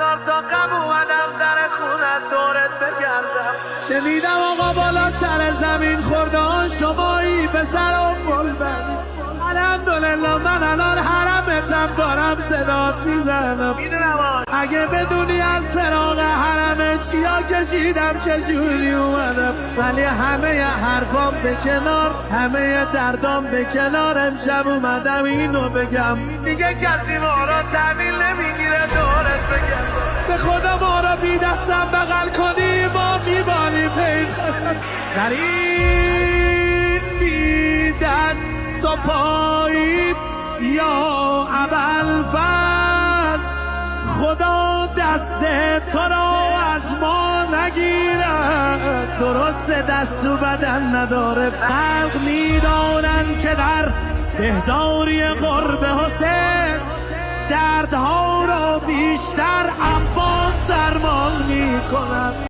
بذار تا غم اومدم در خونت دورت بگردم. شنیدم آقا بالا سر زمین خورده شمایی به سرم گل بندی. الحمدلله من الان حرمتم دارم صدات میزنم. اگه بدونی از فراغ حرم چیا کشیدم چجوری اومدم، ولی همه حرفام به کنار، همه دردام به کنار، امشب اومدم اینو بگم دیگه کسی ما را تحویل نمیگیره دورت بگم. به خدا ما را بی دستم بغل کنی ما میبانی پیدا در این بی دست و پایی یا ابوالفضل. خدا دست تو را از ما نگیرد، درست دست و بدن نداره. خلق میدانن که در بهداری قرب حسین دردها را بیشتر عباس درمان میکند.